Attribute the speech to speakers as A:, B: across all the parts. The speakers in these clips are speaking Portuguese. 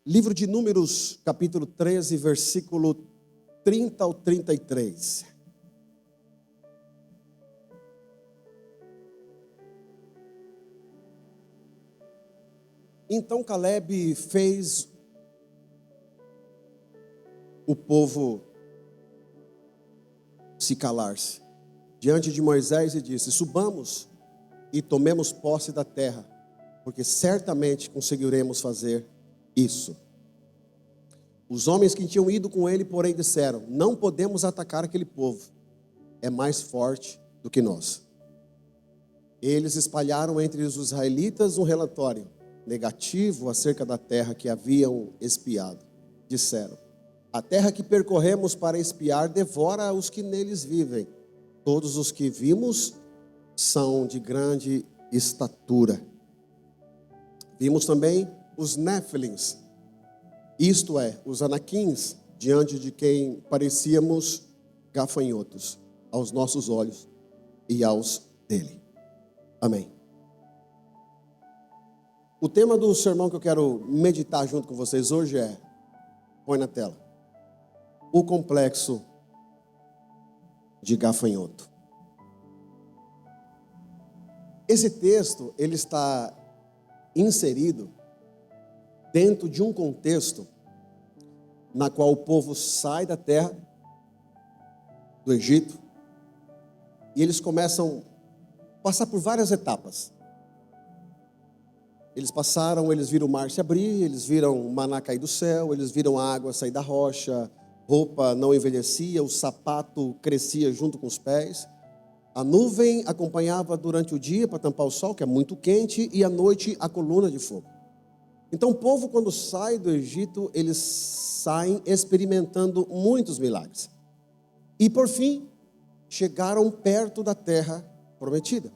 A: Livro de Números, capítulo 13, versículo 30 ao 33. Então Caleb fez o povo se calar-se diante de Moisés e disse: subamos e tomemos posse da terra, porque certamente conseguiremos fazer isso. Os homens que tinham ido com ele, porém, disseram: não podemos atacar aquele povo, é mais forte do que nós. Eles espalharam entre os israelitas um relatório negativo acerca da terra que haviam espiado. Disseram: a terra que percorremos para espiar devora os que neles vivem. Todos os que vimos são de grande estatura. Vimos também os Néfilins, isto é, os anaquins, diante de quem parecíamos gafanhotos aos nossos olhos e aos dele. Amém. O tema do sermão que eu quero meditar junto com vocês hoje é, põe na tela, o complexo de gafanhoto. Esse texto, ele está inserido dentro de um contexto na qual o povo sai da terra do Egito e eles começam a passar por várias etapas. Eles viram o mar se abrir, eles viram o maná cair do céu, eles viram a água sair da rocha, roupa não envelhecia, o sapato crescia junto com os pés. A nuvem acompanhava durante o dia para tampar o sol, que é muito quente, e à noite a coluna de fogo. Então o povo, quando sai do Egito, eles saem experimentando muitos milagres. E por fim, chegaram perto da terra prometida.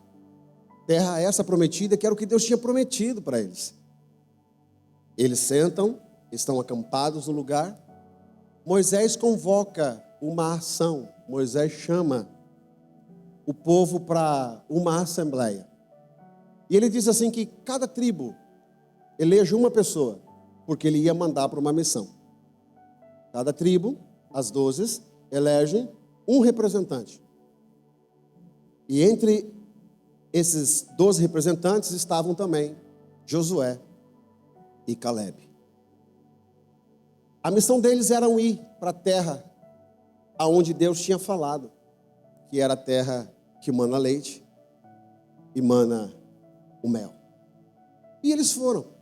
A: Terra essa prometida que era o que Deus tinha prometido para eles. Eles sentam, estão acampados no lugar. Moisés convoca uma ação. Moisés chama o povo para uma assembleia. E ele diz assim que cada tribo eleja uma pessoa, porque ele ia mandar para uma missão. Cada tribo, as 12, elegem um representante. E entre esses 12 representantes estavam também Josué e Caleb. A missão deles era ir para a terra aonde Deus tinha falado, que era a terra que mana leite e mana o mel. E eles foram.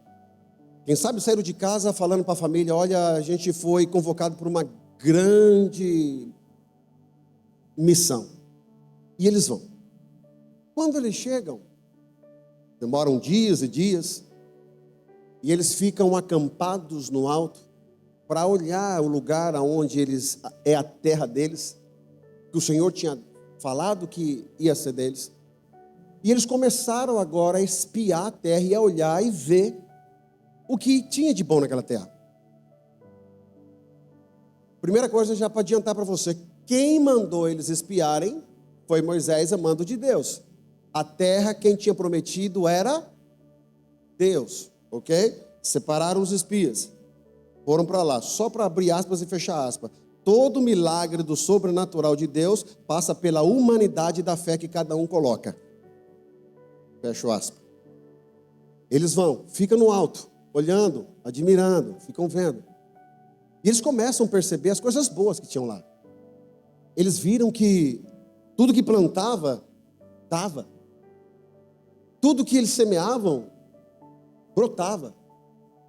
A: Quem sabe saíram de casa falando para a família: olha, a gente foi convocado por uma grande missão. E eles vão. Quando eles chegam, demoram dias e dias, e eles ficam acampados no alto para olhar o lugar onde é a terra deles, que o Senhor tinha falado que ia ser deles. E eles começaram agora a espiar a terra e a olhar e ver o que tinha de bom naquela terra. Primeira coisa, já para adiantar para você, quem mandou eles espiarem foi Moisés, a mando de Deus. A terra, quem tinha prometido era Deus, ok? Separaram os espias, foram para lá, só para abrir aspas e fechar aspas. Todo milagre do sobrenatural de Deus passa pela humanidade da fé que cada um coloca. Fecho aspas. Eles vão, ficam no alto, olhando, admirando, ficam vendo. E eles começam a perceber as coisas boas que tinham lá. Eles viram que tudo que plantava, dava. Tudo que eles semeavam, brotava.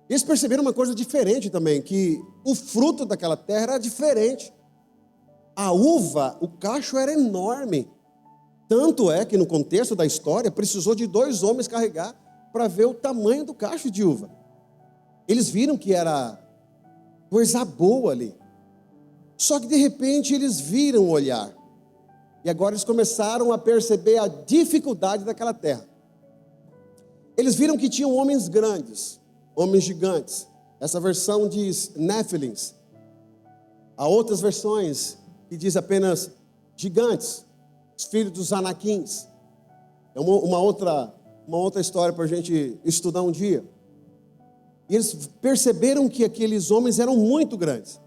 A: Eles perceberam uma coisa diferente também, que o fruto daquela terra era diferente. A uva, o cacho era enorme. Tanto é que no contexto da história, precisou de 2 homens carregar para ver o tamanho do cacho de uva. Eles viram que era coisa boa ali. Só que de repente eles viram o olhar. E agora eles começaram a perceber a dificuldade daquela terra. Eles viram que tinham homens grandes, homens gigantes. Essa versão diz Néfilins. Há outras versões que diz apenas gigantes, os filhos dos anaquins. É uma outra história para a gente estudar um dia. E eles perceberam que aqueles homens eram muito grandes.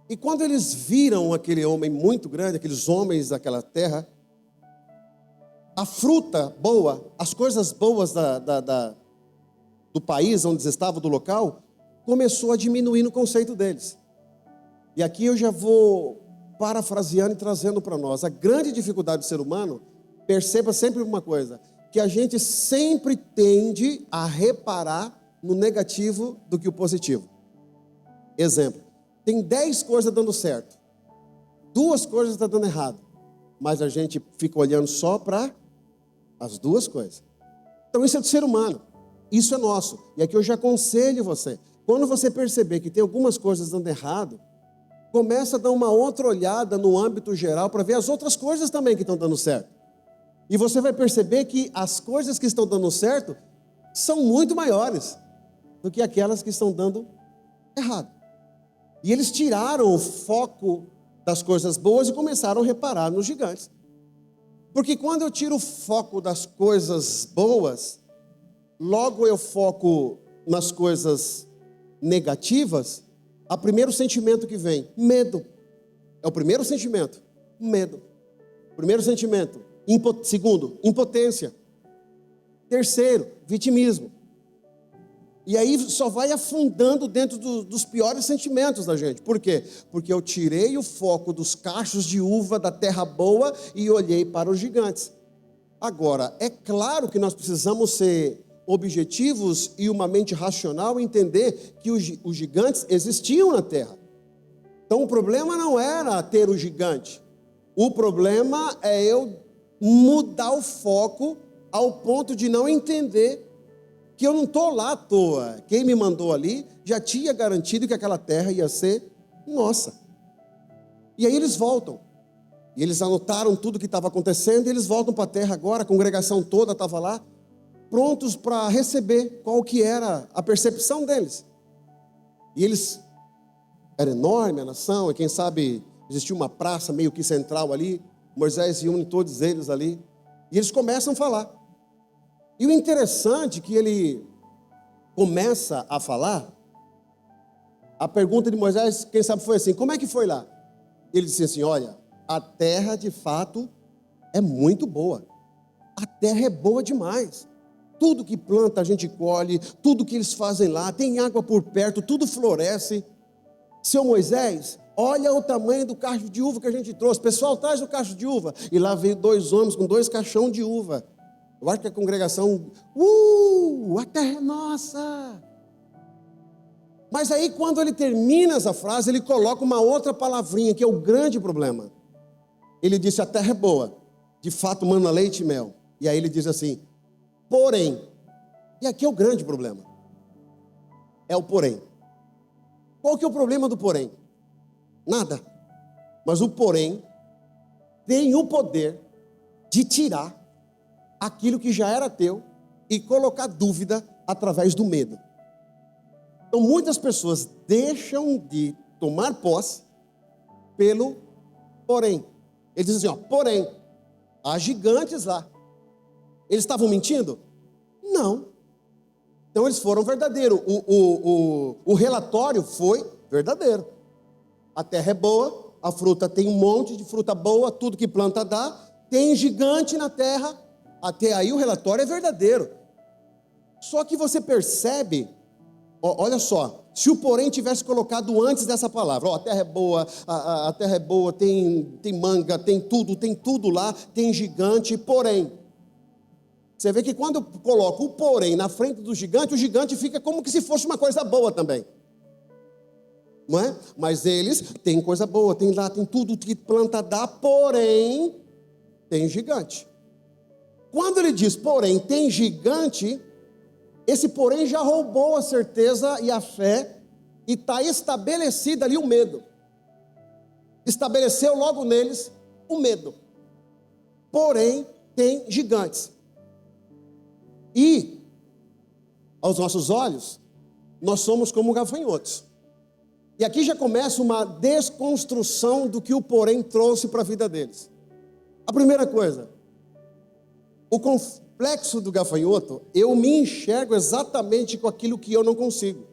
A: E quando eles viram aquele homem muito grande, aqueles homens daquela terra, a fruta boa, as coisas boas do país onde eles estavam, do local, começou a diminuir no conceito deles. E aqui eu já vou parafraseando e trazendo para nós. A grande dificuldade do ser humano, perceba sempre uma coisa, que a gente sempre tende a reparar no negativo do que o positivo. Exemplo, tem 10 coisas dando certo, 2 coisas estão dando errado, mas a gente fica olhando só para as 2 coisas. Então isso é do ser humano, isso é nosso. E aqui eu já aconselho você, quando você perceber que tem algumas coisas dando errado, começa a dar uma outra olhada no âmbito geral para ver as outras coisas também que estão dando certo. E você vai perceber que as coisas que estão dando certo são muito maiores do que aquelas que estão dando errado. E eles tiraram o foco das coisas boas e começaram a reparar nos gigantes. Porque quando eu tiro o foco das coisas boas, logo eu foco nas coisas negativas, o primeiro sentimento que vem, medo. É o primeiro sentimento, medo. Primeiro sentimento, segundo, impotência. Terceiro, vitimismo. E aí só vai afundando dentro dos piores sentimentos da gente. Por quê? Porque eu tirei o foco dos cachos de uva da terra boa e olhei para os gigantes. Agora, é claro que nós precisamos ser objetivos e uma mente racional entender que os gigantes existiam na terra. Então o problema não era ter o gigante. O problema é eu mudar o foco ao ponto de não entender que eu não estou lá à toa. Quem me mandou ali já tinha garantido que aquela terra ia ser nossa. E aí eles voltam. E eles anotaram tudo o que estava acontecendo e eles voltam para a terra agora, a congregação toda estava lá, prontos para receber qual que era a percepção deles. E eles, era enorme a nação, e quem sabe existia uma praça meio que central ali, Moisés reúne todos eles ali, e eles começam a falar. E o interessante é que ele começa a falar, a pergunta de Moisés, quem sabe foi assim, como é que foi lá? Ele disse assim, olha, a terra de fato é muito boa, a terra é boa demais, tudo que planta a gente colhe, tudo que eles fazem lá, tem água por perto, tudo floresce. Seu Moisés, olha o tamanho do cacho de uva que a gente trouxe, pessoal, traz o cacho de uva, e lá veio 2 homens com 2 caixões de uva. Eu acho que a congregação, a terra é nossa. Mas aí quando ele termina essa frase, ele coloca uma outra palavrinha, que é o grande problema. Ele disse, a terra é boa, de fato mana leite e mel. E aí ele diz assim, porém, e aqui é o grande problema, é o porém. Qual que é o problema do porém? Nada, mas o porém tem o poder de tirar aquilo que já era teu e colocar dúvida através do medo. Então muitas pessoas deixam de tomar posse pelo porém. Ele diz assim, porém, há gigantes lá. Eles estavam mentindo? Não. Então eles foram verdadeiros. O relatório foi verdadeiro. A terra é boa, a fruta tem um monte de fruta boa, tudo que planta dá, tem gigante na terra, até aí o relatório é verdadeiro. Só que você percebe, olha só, se o porém tivesse colocado antes dessa palavra, a terra é boa, a terra é boa, tem manga, tem tudo lá, tem gigante, porém. Você vê que quando eu coloco o porém na frente do gigante, o gigante fica como que se fosse uma coisa boa também. Não é? Mas eles têm coisa boa, tem lá, tem tudo que planta dá, porém, tem gigante. Quando ele diz, porém, tem gigante, esse porém já roubou a certeza e a fé, e está estabelecido ali o medo. Estabeleceu logo neles o medo. Porém, tem gigantes. E, aos nossos olhos, nós somos como gafanhotos. E aqui já começa uma desconstrução do que o porém trouxe para a vida deles. A primeira coisa, complexo do gafanhoto, eu me enxergo exatamente com aquilo que eu não consigo.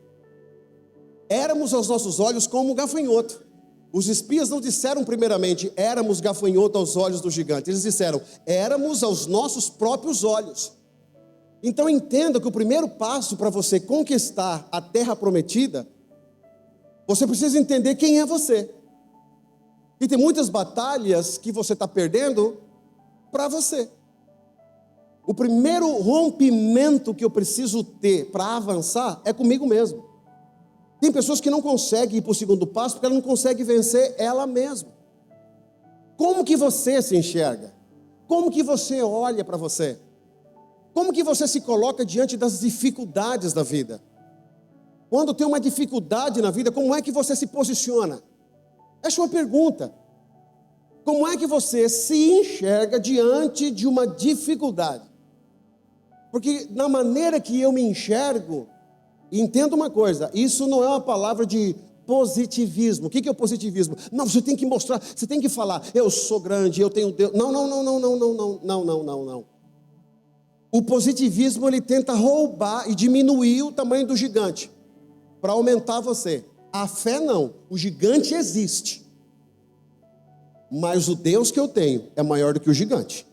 A: Éramos aos nossos olhos como gafanhoto. Os espias não disseram primeiramente, éramos gafanhoto aos olhos do gigante. Eles disseram, éramos aos nossos próprios olhos. Então entenda que o primeiro passo para você conquistar a terra prometida, você precisa entender quem é você. E tem muitas batalhas que você está perdendo para você. O primeiro rompimento que eu preciso ter para avançar é comigo mesmo. Tem pessoas que não conseguem ir para o segundo passo porque ela não consegue vencer ela mesma. Como que você se enxerga? Como que você olha para você? Como que você se coloca diante das dificuldades da vida? Quando tem uma dificuldade na vida, como é que você se posiciona? Essa é uma pergunta. Como é que você se enxerga diante de uma dificuldade? Porque na maneira que eu me enxergo, entenda uma coisa, isso não é uma palavra de positivismo. O que é o positivismo? Não, você tem que mostrar, você tem que falar, eu sou grande, eu tenho Deus. Não. O positivismo, ele tenta roubar e diminuir o tamanho do gigante, para aumentar você. A fé não, o gigante existe. Mas o Deus que eu tenho é maior do que o gigante.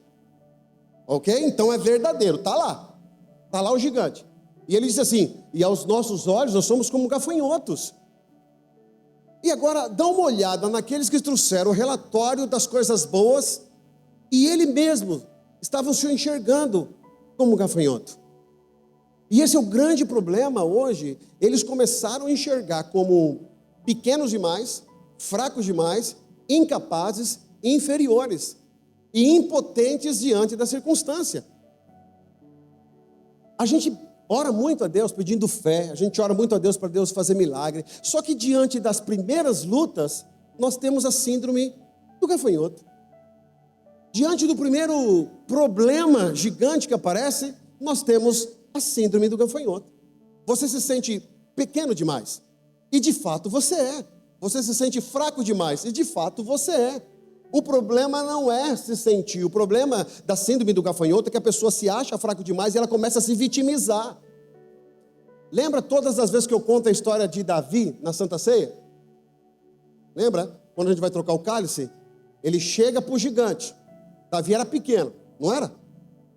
A: Ok? Então é verdadeiro, está lá o gigante. E ele diz assim, e aos nossos olhos nós somos como gafanhotos. E agora dá uma olhada naqueles que trouxeram o relatório das coisas boas, e ele mesmo estavam se enxergando como gafanhoto. E esse é o grande problema hoje. Eles começaram a enxergar como pequenos demais, fracos demais, incapazes, inferiores e impotentes diante da circunstância. A gente ora muito a Deus pedindo fé, a gente ora muito a Deus para Deus fazer milagre, só que diante das primeiras lutas, nós temos a síndrome do gafanhoto. Diante do primeiro problema gigante que aparece, nós temos a síndrome do gafanhoto. Você se sente pequeno demais, e de fato você é. Você se sente fraco demais, e de fato você é. O problema não é se sentir, o problema da síndrome do gafanhoto é que a pessoa se acha fraco demais e ela começa a se vitimizar. Lembra todas as vezes que eu conto a história de Davi na Santa Ceia? Lembra? Quando a gente vai trocar o cálice, ele chega para o gigante. Davi era pequeno, não era? O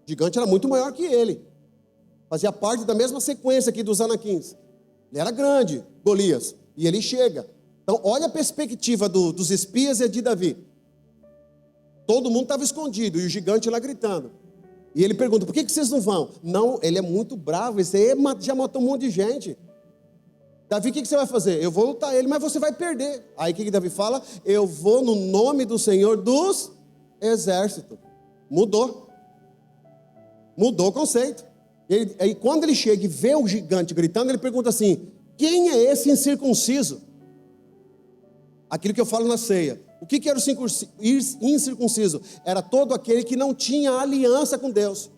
A: gigante era muito maior que ele. Fazia parte da mesma sequência aqui dos Anaquins. Ele era grande, Golias, e ele chega. Então olha a perspectiva dos espias e de Davi. Todo mundo estava escondido, e o gigante lá gritando. E ele pergunta, por que vocês não vão? Não, ele é muito bravo, esse aí já matou um monte de gente. Davi, o que você vai fazer? Eu vou lutar ele, mas você vai perder. Aí o que Davi fala? Eu vou no nome do Senhor dos Exércitos. Mudou o conceito. Aí quando ele chega e vê o gigante gritando, ele pergunta assim, quem é esse incircunciso? Aquilo que eu falo na ceia. O que era o incircunciso? Era todo aquele que não tinha aliança com Deus.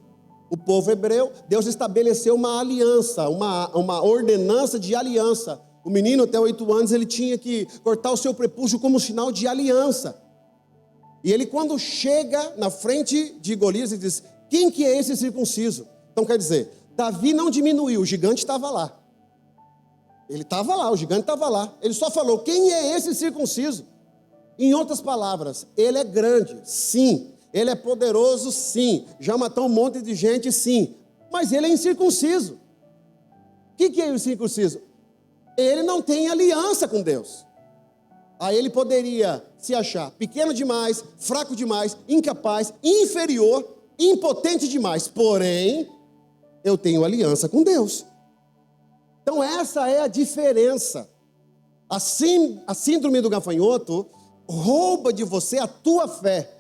A: O povo hebreu, Deus estabeleceu uma aliança, uma ordenança de aliança. O menino até 8 anos, ele tinha que cortar o seu prepúcio como sinal de aliança. E ele quando chega na frente de Golias, ele diz, quem que é esse circunciso? Então quer dizer, Davi não diminuiu, o gigante estava lá. Ele estava lá, o gigante estava lá. Ele só falou, quem é esse circunciso? Em outras palavras, ele é grande, sim. Ele é poderoso, sim. Já matou um monte de gente, sim. Mas ele é incircunciso. O que é o incircunciso? Ele não tem aliança com Deus. Aí ele poderia se achar pequeno demais, fraco demais, incapaz, inferior, impotente demais. Porém, eu tenho aliança com Deus. Então essa é a diferença. A síndrome do gafanhoto rouba de você a tua fé,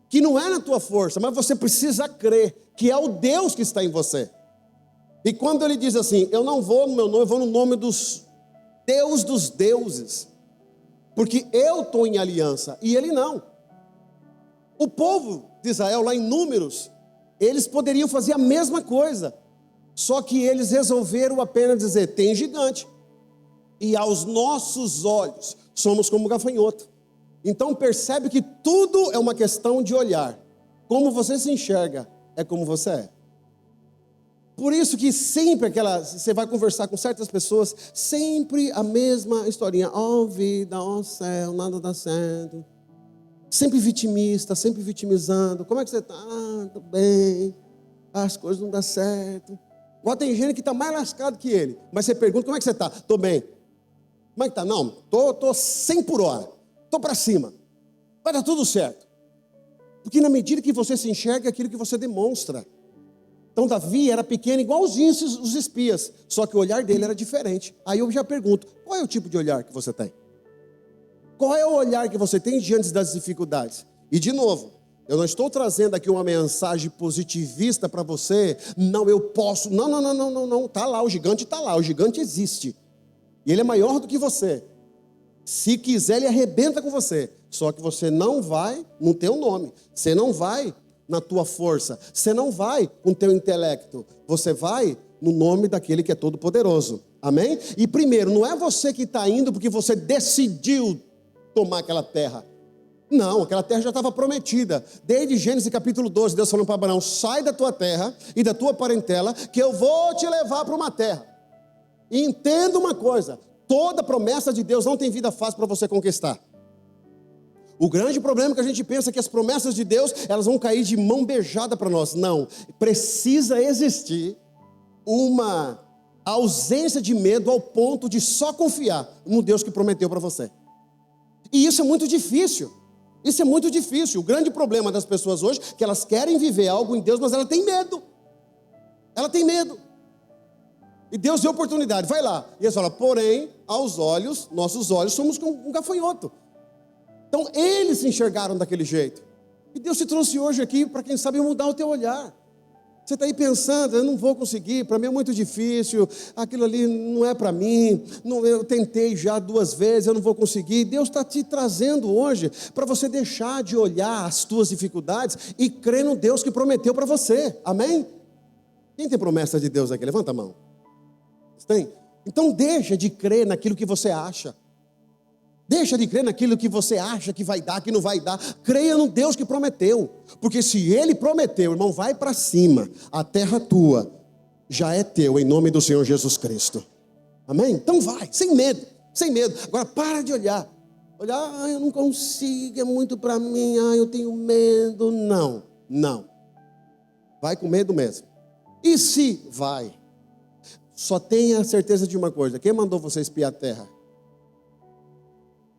A: que não é na tua força, mas você precisa crer que é o Deus que está em você. E quando ele diz assim, eu não vou no meu nome, eu vou no nome dos Deus dos deuses, porque eu estou em aliança, e ele não. O povo de Israel, lá em Números, eles poderiam fazer a mesma coisa, só que eles resolveram apenas dizer, tem gigante, e aos nossos olhos, somos como gafanhoto. Então percebe que tudo é uma questão de olhar. Como você se enxerga, é como você é. Por isso que sempre você vai conversar com certas pessoas, sempre a mesma historinha. Ó vida, ó céu, nada dá certo. Sempre vitimista, sempre vitimizando. Como é que você está? Tô bem. As coisas não dão certo. Igual tem gente que está mais lascado que ele. Mas você pergunta, como é que você está? Tô bem. Como é que está? Não, tô 100 por hora. Tô para cima. Vai dar tudo certo. Porque na medida que você se enxerga, é aquilo que você demonstra. Então Davi era pequeno, igualzinho os espias. Só que o olhar dele era diferente. Aí eu já pergunto, qual é o tipo de olhar que você tem? Qual é o olhar que você tem diante das dificuldades? E de novo, eu não estou trazendo aqui uma mensagem positivista para você. Não, eu posso. Não. Está lá, o gigante está lá. O gigante existe. E ele é maior do que você. Se quiser, ele arrebenta com você. Só que você não vai no teu nome. Você não vai na tua força. Você não vai com o teu intelecto. Você vai no nome daquele que é todo poderoso. Amém? E primeiro, não é você que está indo porque você decidiu tomar aquela terra. Não, aquela terra já estava prometida. Desde Gênesis capítulo 12, Deus falando para Abraão: sai da tua terra e da tua parentela, que eu vou te levar para uma terra. E entenda uma coisa: toda promessa de Deus não tem vida fácil para você conquistar. O grande problema é que a gente pensa que as promessas de Deus, elas vão cair de mão beijada para nós. Não, precisa existir uma ausência de medo ao ponto de só confiar no Deus que prometeu para você. E isso é muito difícil. Isso é muito difícil. O grande problema das pessoas hoje é que elas querem viver algo em Deus, mas ela tem medo. Ela tem medo. E Deus deu oportunidade, vai lá. E eles falam, porém, aos olhos, nossos olhos, somos como um gafanhoto. Então, eles se enxergaram daquele jeito. E Deus te trouxe hoje aqui para, quem sabe, mudar o teu olhar. Você está aí pensando, eu não vou conseguir, para mim é muito difícil, aquilo ali não é para mim, eu tentei já 2 vezes, eu não vou conseguir. Deus está te trazendo hoje para você deixar de olhar as tuas dificuldades e crer no Deus que prometeu para você, amém? Quem tem promessa de Deus aqui? Levanta a mão. Você tem? Então deixa de crer naquilo que você acha. Deixa de crer naquilo que você acha que vai dar, que não vai dar. Creia no Deus que prometeu. Porque se Ele prometeu, irmão, vai para cima. A terra tua já é teu, em nome do Senhor Jesus Cristo. Amém? Então vai, sem medo, sem medo. Agora para de olhar. Olhar, eu não consigo, é muito para mim, eu tenho medo. Não. Vai com medo mesmo. E se vai? Só tenha certeza de uma coisa. Quem mandou você espiar a terra?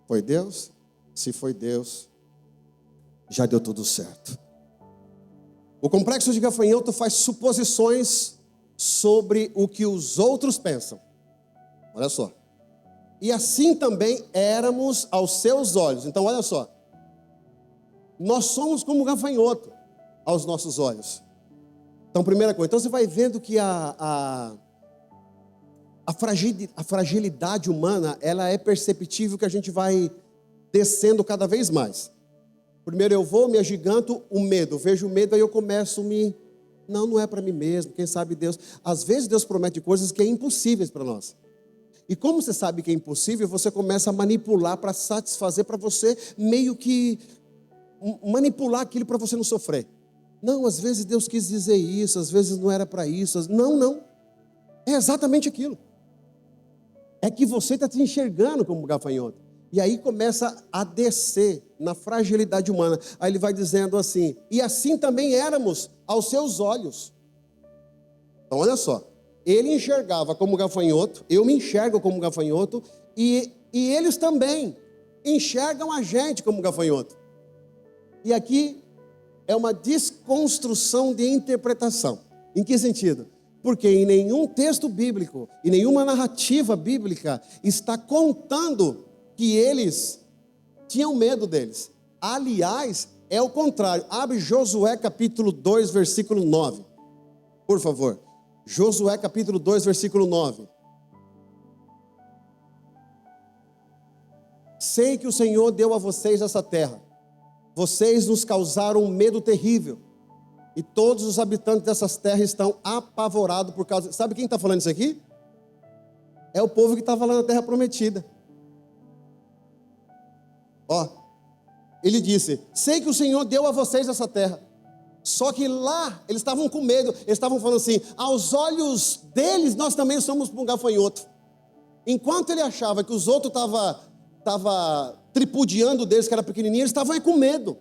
A: Foi Deus? Se foi Deus, já deu tudo certo. O complexo de gafanhoto faz suposições sobre o que os outros pensam. Olha só. E assim também éramos aos seus olhos. Então olha só. Nós somos como gafanhoto aos nossos olhos. Então primeira coisa. Então você vai vendo que a fragilidade humana, ela é perceptível, que a gente vai descendo cada vez mais. Primeiro eu vou, me agiganto, o medo, vejo o medo, aí eu começo não é para mim mesmo, quem sabe Deus. Às vezes Deus promete coisas que é impossíveis para nós. E como você sabe que é impossível, você começa a manipular para satisfazer, para você meio que manipular aquilo para você não sofrer. Não, às vezes Deus quis dizer isso, às vezes não era para isso. Não. É exatamente aquilo. É que você está te enxergando como gafanhoto. E aí começa a descer na fragilidade humana. Aí ele vai dizendo assim, e assim também éramos aos seus olhos. Então olha só, ele enxergava como gafanhoto, eu me enxergo como gafanhoto, e eles também enxergam a gente como gafanhoto. E aqui é uma desconstrução de interpretação. Em que sentido? Porque em nenhum texto bíblico, e nenhuma narrativa bíblica está contando que eles tinham medo deles. Aliás, é o contrário. Abre Josué capítulo 2, versículo 9. Por favor. Josué capítulo 2, versículo 9. Sei que o Senhor deu a vocês essa terra. Vocês nos causaram um medo terrível. E todos os habitantes dessas terras estão apavorados por causa... Sabe quem está falando isso aqui? É o povo que estava lá na terra prometida. Ó, ele disse, sei que o Senhor deu a vocês essa terra. Só que lá, eles estavam com medo. Eles estavam falando assim, aos olhos deles, nós também somos um gafanhoto. Enquanto ele achava que os outros estavam tripudiando deles, que era pequenininho, eles estavam aí com medo.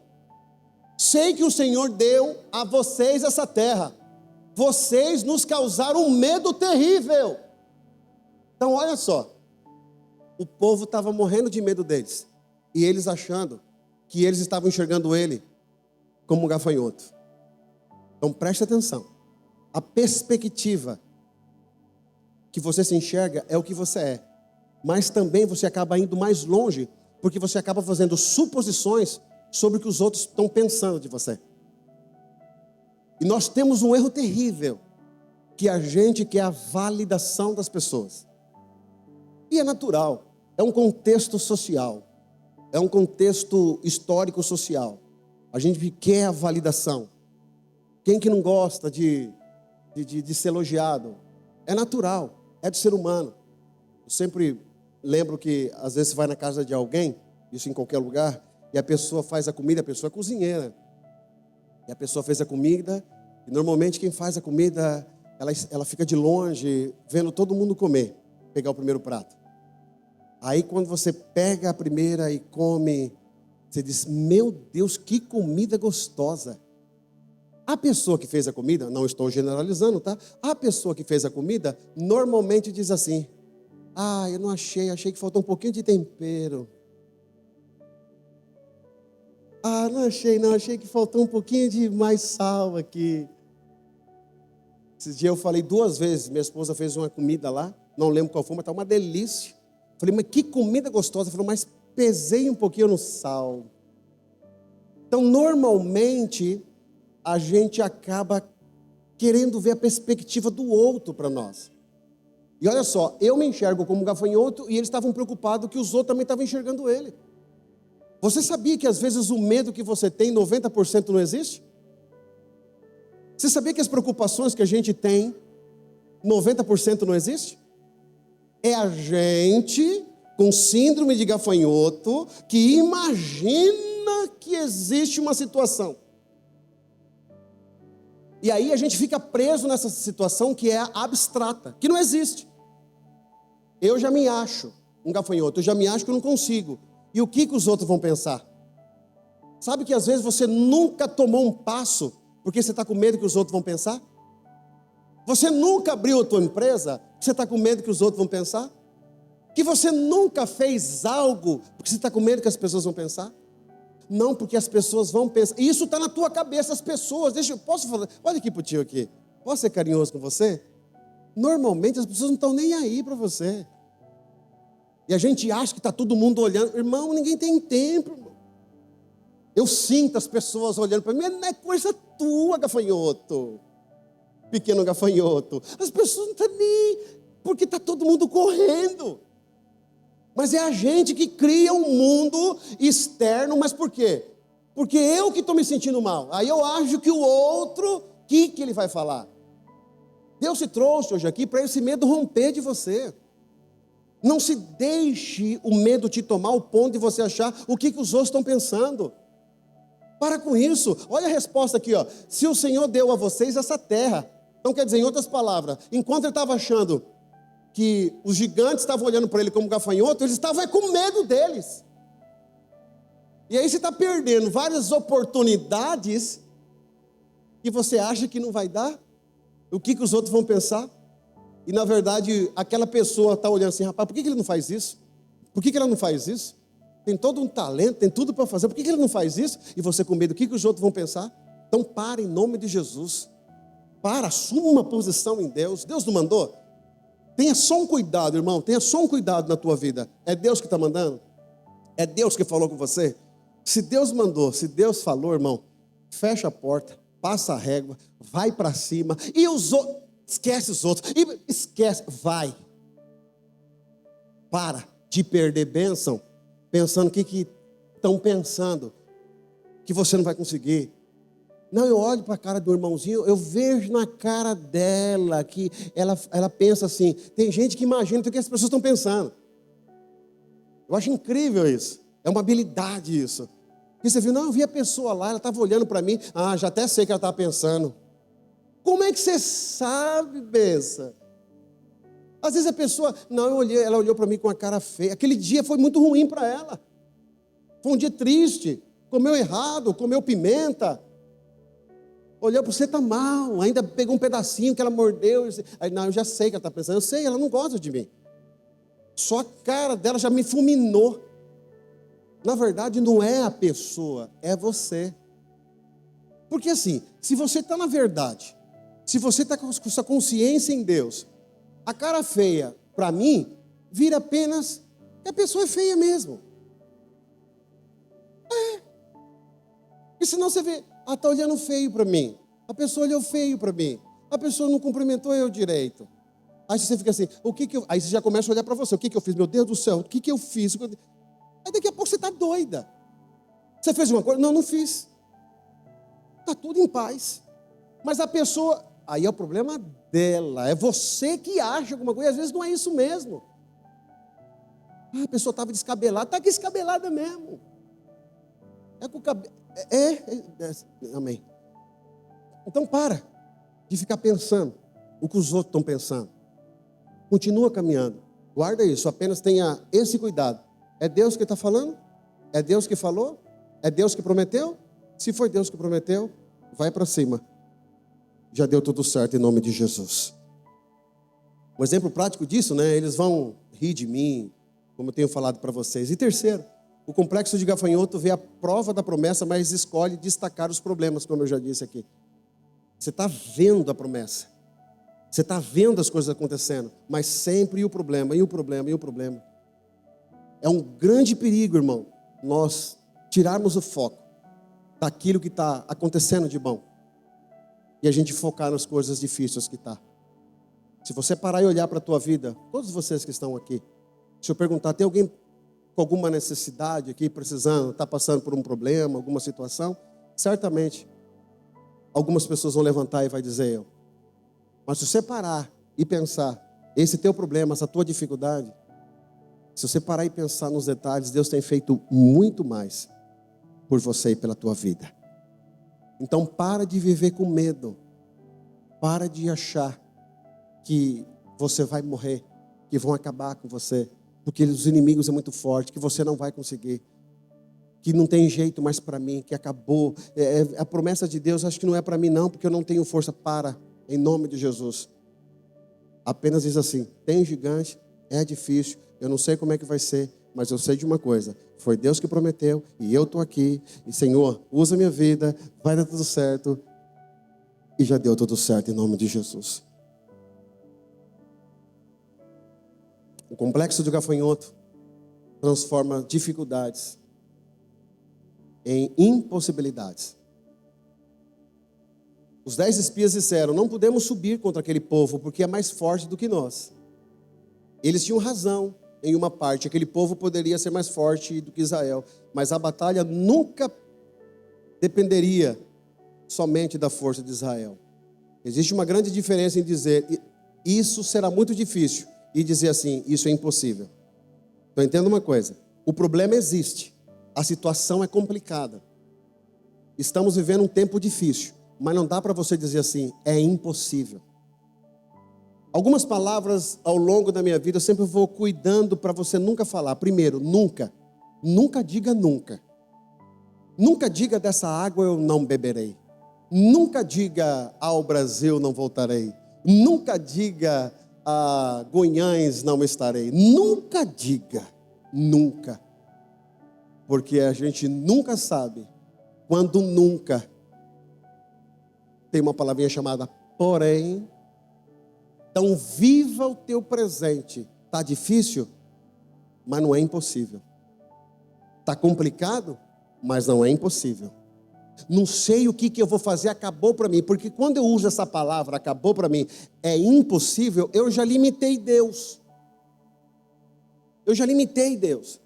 A: Sei que o Senhor deu a vocês essa terra. Vocês nos causaram um medo terrível. Então olha só. O povo estava morrendo de medo deles. E eles achando que eles estavam enxergando ele como um gafanhoto. Então preste atenção. A perspectiva que você se enxerga é o que você é. Mas também você acaba indo mais longe, porque você acaba fazendo suposições sobre o que os outros estão pensando de você. E nós temos um erro terrível, que a gente quer a validação das pessoas. E é natural, é um contexto social, é um contexto histórico-social. A gente quer a validação. Quem que não gosta de ser elogiado? É natural, é do ser humano. Eu sempre lembro que às vezes você vai na casa de alguém, isso em qualquer lugar, e a pessoa faz a comida, a pessoa é cozinheira. E a pessoa fez a comida, e normalmente quem faz a comida, ela fica de longe, vendo todo mundo comer, pegar o primeiro prato. Aí quando você pega a primeira e come, você diz, meu Deus, que comida gostosa. A pessoa que fez a comida, não estou generalizando, tá? A pessoa que fez a comida, normalmente diz assim, eu não achei que faltou um pouquinho de tempero. Não achei que faltou um pouquinho de mais sal aqui. Esses dias eu falei 2 vezes, minha esposa fez uma comida lá, não lembro qual foi, mas está uma delícia. Falei, mas que comida gostosa. Ela falou, mas pesei um pouquinho no sal. Então, normalmente, a gente acaba querendo ver a perspectiva do outro para nós. E olha só, eu me enxergo como gafanhoto e eles estavam preocupados que os outros também estavam enxergando ele. Você sabia que às vezes o medo que você tem, 90% não existe? Você sabia que as preocupações que a gente tem, 90% não existe? É a gente com síndrome de gafanhoto que imagina que existe uma situação. E aí a gente fica preso nessa situação que é abstrata, que não existe. Eu já me acho um gafanhoto, eu já me acho que eu não consigo. E o que os outros vão pensar? Sabe que às vezes você nunca tomou um passo porque você está com medo que os outros vão pensar? Você nunca abriu a tua empresa porque você está com medo que os outros vão pensar? Que você nunca fez algo porque você está com medo que as pessoas vão pensar? Não, porque as pessoas vão pensar. E isso está na tua cabeça, as pessoas. Posso falar? Olha aqui pro tio aqui. Posso ser carinhoso com você? Normalmente as pessoas não estão nem aí para você. E a gente acha que está todo mundo olhando. Irmão, ninguém tem tempo, irmão. Eu sinto as pessoas olhando para mim. Não é coisa tua, gafanhoto. Pequeno gafanhoto. As pessoas não estão nem... Porque está todo mundo correndo. Mas é a gente que cria um mundo externo. Mas por quê? Porque eu que estou me sentindo mal. Aí eu acho que o outro, o que ele vai falar? Deus te trouxe hoje aqui para esse medo romper de você. Não se deixe o medo te tomar ao ponto de você achar o que os outros estão pensando. Para com isso. Olha a resposta aqui, ó. Se o Senhor deu a vocês essa terra. Então quer dizer, em outras palavras, enquanto ele estava achando que os gigantes estavam olhando para ele como gafanhoto, eles estavam com medo deles. E aí você está perdendo várias oportunidades que você acha que não vai dar. O que os outros vão pensar? E na verdade, aquela pessoa está olhando assim, rapaz, por que ele não faz isso? Por que ela não faz isso? Tem todo um talento, tem tudo para fazer, por que ele não faz isso? E você com medo, o que os outros vão pensar? Então para em nome de Jesus. Assuma uma posição em Deus. Deus não mandou? Tenha só um cuidado, irmão, tenha só um cuidado na tua vida. É Deus que está mandando? É Deus que falou com você? Se Deus mandou, se Deus falou, irmão, fecha a porta, passa a régua, vai para cima, e os outros, esquece os outros, vai. Para de perder bênção, pensando o que estão pensando, que você não vai conseguir. Não, eu olho para a cara do irmãozinho, eu vejo na cara dela que ela pensa assim. Tem gente que imagina o que as pessoas estão pensando. Eu acho incrível isso. É uma habilidade isso. E você viu, não, eu vi a pessoa lá, ela estava olhando para mim. Ah, já até sei o que ela estava pensando. Como é que você sabe, benção? Às vezes a pessoa, não, ela olhou para mim com a cara feia. Aquele dia foi muito ruim para ela. Foi um dia triste. Comeu errado, comeu pimenta. Olhou para você, está mal. Ainda pegou um pedacinho que ela mordeu. Aí, não, eu já sei o que ela está pensando. Eu sei, ela não gosta de mim. Só a cara dela já me fulminou. Na verdade, não é a pessoa, é você. Porque assim, se você está na verdade, se você está com sua consciência em Deus, a cara feia, para mim, vira apenas que a pessoa é feia mesmo. E senão você vê, está olhando feio para mim. A pessoa olhou feio para mim. A pessoa não cumprimentou eu direito. Aí você fica assim, aí você já começa a olhar para você, o que eu fiz? Meu Deus do céu, o que eu fiz? Aí daqui a pouco você está doida. Você fez uma coisa? Não, não fiz. Está tudo em paz. Mas a pessoa, aí é o problema dela. É você que acha alguma coisa. Às vezes não é isso mesmo. A pessoa estava descabelada. Está descabelada mesmo. É com o cabelo. Amém. Então para de ficar pensando o que os outros estão pensando. Continua caminhando. Guarda isso. Apenas tenha esse cuidado. É Deus que está falando? É Deus que falou? É Deus que prometeu? Se foi Deus que prometeu, vai para cima. Já deu tudo certo em nome de Jesus. Um exemplo prático disso, né? Eles vão rir de mim, como eu tenho falado para vocês. E terceiro, o complexo de gafanhoto vê a prova da promessa, mas escolhe destacar os problemas, como eu já disse aqui. Você está vendo a promessa. Você está vendo as coisas acontecendo, mas sempre o problema, e o problema, e o problema. É um grande perigo, irmão, nós tirarmos o foco daquilo que está acontecendo de bom e a gente focar nas coisas difíceis que está. Se você parar e olhar para a tua vida, todos vocês que estão aqui, se eu perguntar, tem alguém com alguma necessidade aqui, precisando, está passando por um problema, alguma situação? Certamente, algumas pessoas vão levantar e vai dizer eu. Mas se você parar e pensar, esse teu problema, essa tua dificuldade, se você parar e pensar nos detalhes, Deus tem feito muito mais por você e pela tua vida. Então para de viver com medo. Para de achar que você vai morrer, que vão acabar com você, porque os inimigos são muito fortes, que você não vai conseguir, que não tem jeito mais para mim, que acabou. A promessa de Deus acho que não é para mim não, porque eu não tenho força para, em nome de Jesus. Apenas diz assim, tem gigante, é difícil, eu não sei como é que vai ser, mas eu sei de uma coisa, foi Deus que prometeu, e eu estou aqui, e Senhor, usa minha vida, vai dar tudo certo, e já deu tudo certo em nome de Jesus. O complexo de gafanhoto transforma dificuldades em impossibilidades. Os 10 espias disseram, não podemos subir contra aquele povo, porque é mais forte do que nós. Eles tinham razão em uma parte, aquele povo poderia ser mais forte do que Israel, mas a batalha nunca dependeria somente da força de Israel. Existe uma grande diferença em dizer, isso será muito difícil, e dizer assim, isso é impossível. Então entenda uma coisa, o problema existe, a situação é complicada, estamos vivendo um tempo difícil, mas não dá para você dizer assim, é impossível. Algumas palavras ao longo da minha vida eu sempre vou cuidando para você nunca falar. Primeiro, nunca. Nunca diga nunca. Nunca diga dessa água eu não beberei. Nunca diga ao Brasil não voltarei. Nunca diga a Goiânia não estarei. Nunca diga. Nunca. Porque a gente nunca sabe quando nunca. Tem uma palavrinha chamada porém. Então viva o teu presente. Está difícil, mas não é impossível. Está complicado, mas não é impossível. Não sei o que eu vou fazer, acabou para mim. Porque quando eu uso essa palavra, acabou para mim, é impossível, eu já limitei Deus. Eu já limitei Deus.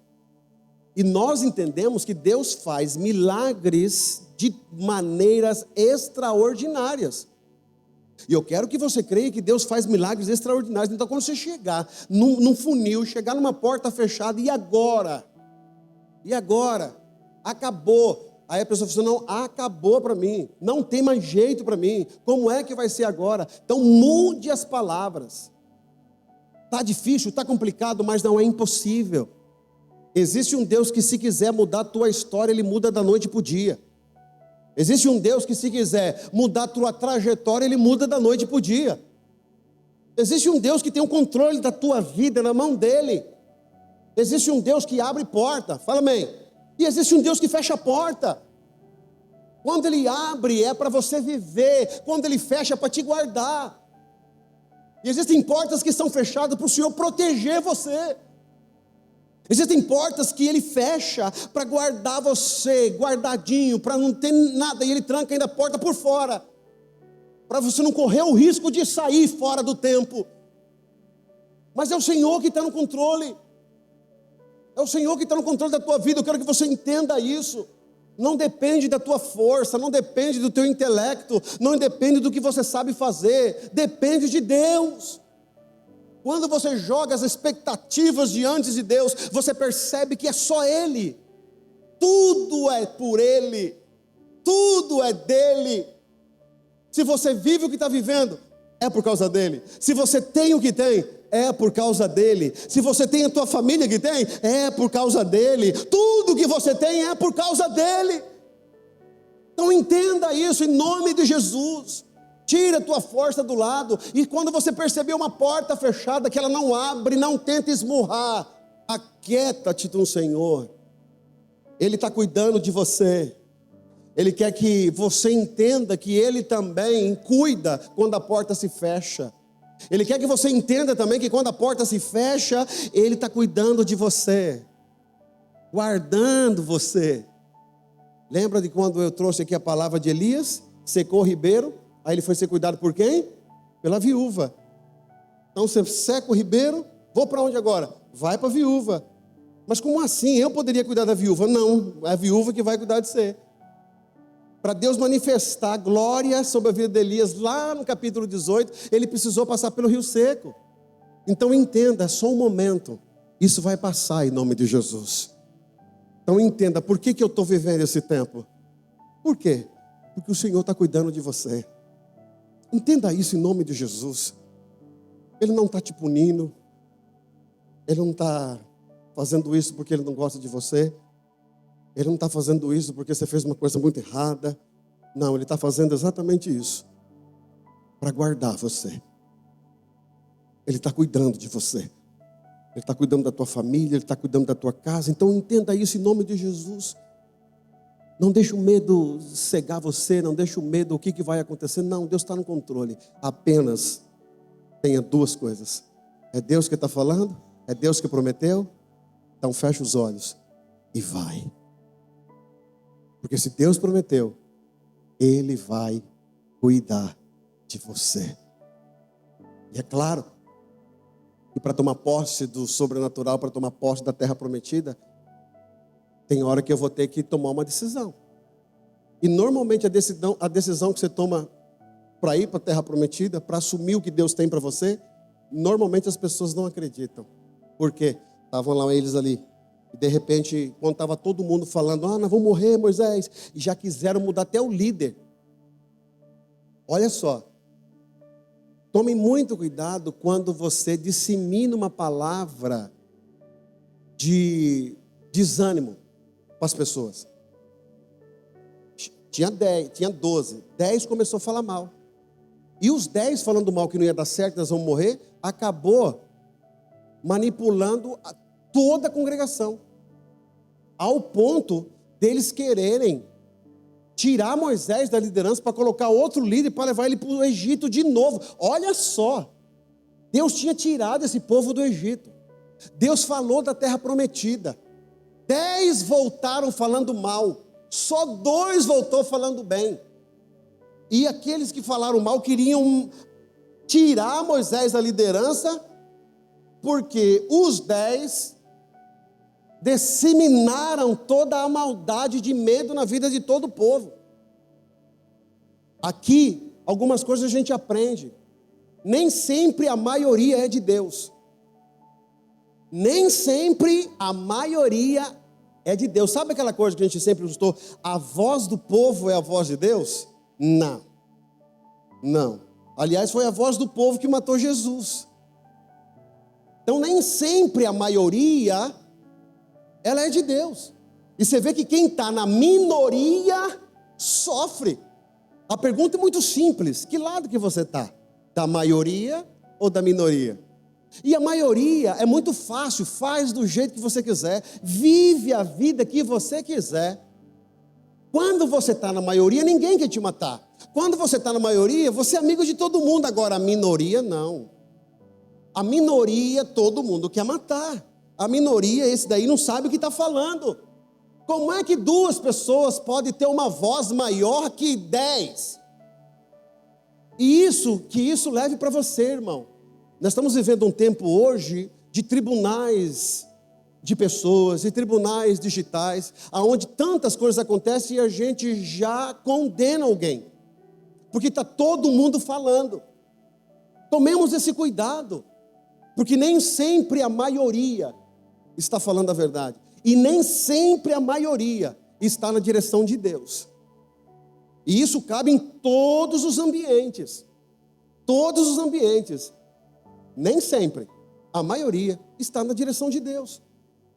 A: E nós entendemos que Deus faz milagres de maneiras extraordinárias. E eu quero que você creia que Deus faz milagres extraordinários. Então quando você chegar num funil, chegar numa porta fechada, e agora? E agora? acabou. Aí a pessoa fala assim, não, acabou para mim, não tem mais jeito para mim, como é que vai ser agora? Então mude as palavras. Está difícil, está complicado, mas não é impossível. Existe um Deus que, se quiser mudar a tua história, Ele muda da noite para o dia. Existe um Deus que, se quiser mudar a tua trajetória, Ele muda da noite para o dia. Existe um Deus que tem o controle da tua vida na mão dEle. Existe um Deus que abre porta, fala amém. E existe um Deus que fecha a porta. Quando Ele abre é para você viver, quando Ele fecha é para te guardar. E existem portas que são fechadas para o Senhor proteger você. Existem portas que Ele fecha para guardar você, guardadinho, para não ter nada, e Ele tranca ainda a porta por fora, para você não correr o risco de sair fora do tempo. Mas é o Senhor que está no controle. É o Senhor que está no controle da tua vida. Eu quero que você entenda isso. Não depende da tua força, não depende do teu intelecto, não depende do que você sabe fazer, depende de Deus. Quando você joga as expectativas diante de Deus, você percebe que é só Ele. Tudo é por Ele, tudo é dEle. Se você vive o que está vivendo, é por causa dEle. Se você tem o que tem, é por causa dEle. Se você tem a tua família que tem, é por causa dEle. Tudo que você tem é por causa dEle. Então entenda isso em nome de Jesus. Tira a tua força do lado, e quando você perceber uma porta fechada que ela não abre, não tenta esmurrar, aquieta-te no Senhor. Ele está cuidando de você. Ele quer que você entenda que Ele também cuida quando a porta se fecha. Ele quer que você entenda também que quando a porta se fecha, Ele está cuidando de você, guardando você. Lembra de quando eu trouxe aqui a palavra de Elias? Secou o ribeiro. Aí ele foi ser cuidado por quem? Pela viúva. Então você seca o ribeiro, vou para onde agora? Vai para a viúva. Mas como assim? Eu poderia cuidar da viúva? Não, é a viúva que vai cuidar de você. Para Deus manifestar glória sobre a vida de Elias, lá no capítulo 18, ele precisou passar pelo rio seco. Então entenda, é só um momento. Isso vai passar em nome de Jesus. Então entenda, por que eu estou vivendo esse tempo? Por quê? Porque o Senhor está cuidando de você. Entenda isso em nome de Jesus. Ele não está te punindo. Ele não está fazendo isso porque Ele não gosta de você. Ele não está fazendo isso porque você fez uma coisa muito errada. Não, Ele está fazendo exatamente isso para guardar você. Ele está cuidando de você. Ele está cuidando da tua família. Ele está cuidando da tua casa. Então entenda isso em nome de Jesus. Não deixe o medo cegar você, não deixe o medo do que vai acontecer. Não, Deus está no controle. Apenas tenha duas coisas. É Deus que está falando, é Deus que prometeu. Então feche os olhos e vai. Porque se Deus prometeu, Ele vai cuidar de você. E é claro, que para tomar posse do sobrenatural, para tomar posse da terra prometida, tem hora que eu vou ter que tomar uma decisão. E normalmente a decisão que você toma para ir para a terra prometida, para assumir o que Deus tem para você, normalmente as pessoas não acreditam. Por quê? Estavam lá eles ali. E de repente, quando estava todo mundo falando, nós vamos morrer, Moisés, e já quiseram mudar até o líder. Olha só. Tome muito cuidado quando você dissemina uma palavra de desânimo para as pessoas. Tinha 12. 10 começou a falar mal. E os 10 falando mal que não ia dar certo, nós vamos morrer, acabou manipulando toda a congregação. Ao ponto deles quererem tirar Moisés da liderança para colocar outro líder para levar ele para o Egito de novo. Olha só. Deus tinha tirado esse povo do Egito. Deus falou da terra prometida. 10 voltaram falando mal, só 2 voltou falando bem. E aqueles que falaram mal queriam tirar Moisés da liderança, porque os 10 disseminaram toda a maldade de medo na vida de todo o povo. Aqui, algumas coisas a gente aprende. Nem sempre a maioria é de Deus. Nem sempre a maioria é de Deus. Sabe aquela coisa que a gente sempre gostou? A voz do povo é a voz de Deus? Não. Não. Aliás, foi a voz do povo que matou Jesus. Então, nem sempre a maioria, ela é de Deus. E você vê que quem está na minoria sofre. A pergunta é muito simples: que lado que você está? Da maioria ou da minoria? E a maioria é muito fácil, faz do jeito que você quiser, vive a vida que você quiser. Quando você está na maioria, ninguém quer te matar. Quando você está na maioria, você é amigo de todo mundo. Agora, a minoria não. A minoria, todo mundo quer matar. A minoria, esse daí não sabe o que está falando. Como é que 2 pessoas podem ter uma voz maior que 10? E que isso leve para você, irmão. Nós estamos vivendo um tempo hoje de tribunais de pessoas e tribunais digitais, onde tantas coisas acontecem e a gente já condena alguém, porque está todo mundo falando. Tomemos esse cuidado, porque nem sempre a maioria está falando a verdade, e nem sempre a maioria está na direção de Deus. E isso cabe em todos os ambientes. Todos os ambientes. Nem sempre a maioria está na direção de Deus.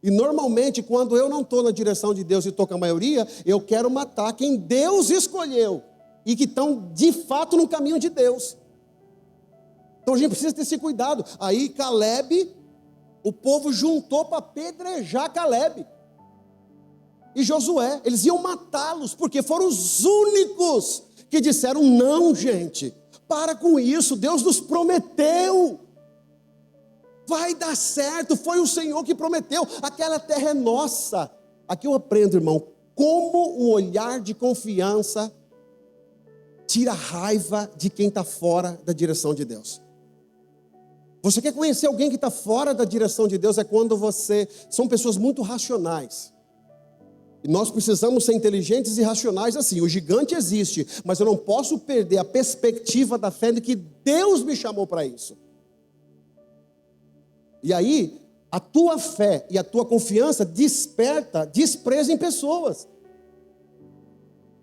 A: E normalmente, quando eu não estou na direção de Deus e estou com a maioria, eu quero matar quem Deus escolheu e que estão de fato no caminho de Deus. Então a gente precisa ter esse cuidado. Aí Caleb, o povo juntou para apedrejar Caleb e Josué. Eles iam matá-los, porque foram os únicos que disseram: não, gente, para com isso, Deus nos prometeu, vai dar certo, foi o Senhor que prometeu, aquela terra é nossa. Aqui eu aprendo, irmão, como um olhar de confiança tira a raiva de quem está fora da direção de Deus. Você quer conhecer alguém que está fora da direção de Deus? É quando são pessoas muito racionais. E nós precisamos ser inteligentes e racionais assim. O gigante existe, mas eu não posso perder a perspectiva da fé de que Deus me chamou para isso. E aí, a tua fé e a tua confiança desperta desprezo em pessoas.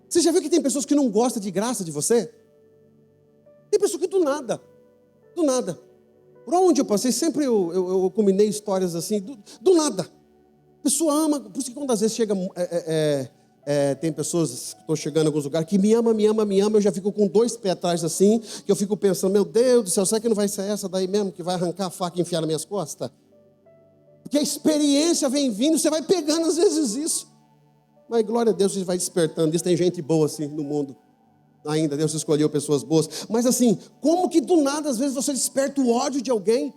A: Você já viu que tem pessoas que não gostam de graça de você? Tem pessoas que do nada. Por onde eu passei, sempre eu combinei histórias assim, do nada. A pessoa ama, por isso que quando às vezes chega, tem pessoas que estão chegando em alguns lugares, que me ama, eu já fico com 2 pés atrás assim, que eu fico pensando: meu Deus do céu, será que não vai ser essa daí mesmo, que vai arrancar a faca e enfiar nas minhas costas? Porque a experiência vem vindo, você vai pegando às vezes isso. Mas glória a Deus, você vai despertando isso. Tem gente boa assim no mundo ainda, Deus escolheu pessoas boas. Mas assim, como que do nada às vezes você desperta o ódio de alguém?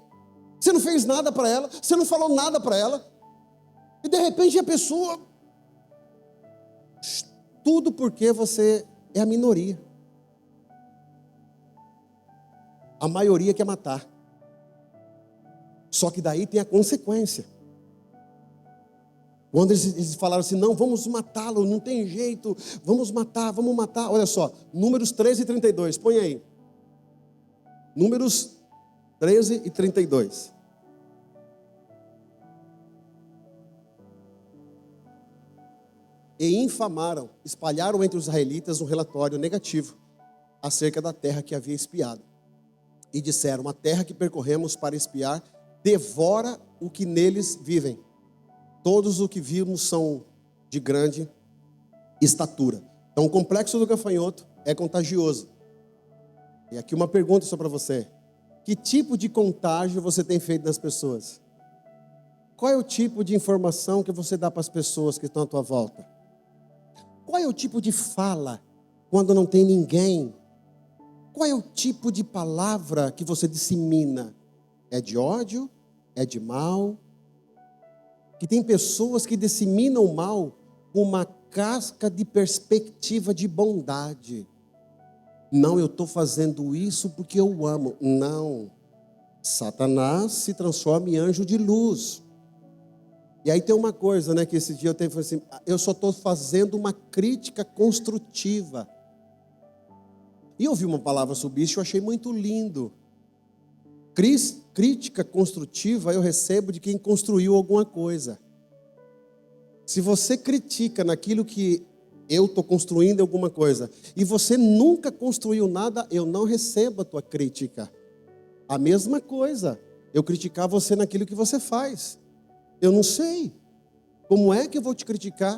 A: Você não fez nada para ela, você não falou nada para ela, e de repente a pessoa... Tudo porque você é a minoria. A maioria quer matar. Só que daí tem a consequência. Quando eles falaram assim: não, vamos matá-lo, não tem jeito, vamos matar. Olha só, Números 13 e 32, põe aí. Números 13 e 32. E infamaram, espalharam entre os israelitas um relatório negativo acerca da terra que havia espiado. E disseram: a terra que percorremos para espiar devora o que neles vivem. Todos o que vimos são de grande estatura. Então o complexo do gafanhoto é contagioso. E aqui uma pergunta só para você: que tipo de contágio você tem feito nas pessoas? Qual é o tipo de informação que você dá para as pessoas que estão à tua volta? Qual é o tipo de fala quando não tem ninguém? Qual é o tipo de palavra que você dissemina? É de ódio? É de mal? Que tem pessoas que disseminam o mal com uma casca de perspectiva de bondade. Não, eu estou fazendo isso porque eu amo. Não. Satanás se transforma em anjo de luz. E aí tem uma coisa, né, que esse dia eu tenho falado assim: eu só estou fazendo uma crítica construtiva. E eu ouvi uma palavra sobre isso, eu achei muito lindo. Crítica construtiva eu recebo de quem construiu alguma coisa. Se você critica naquilo que eu estou construindo alguma coisa, e você nunca construiu nada, eu não recebo a tua crítica. A mesma coisa, eu criticar você naquilo que você faz. Eu não sei. Como é que eu vou te criticar?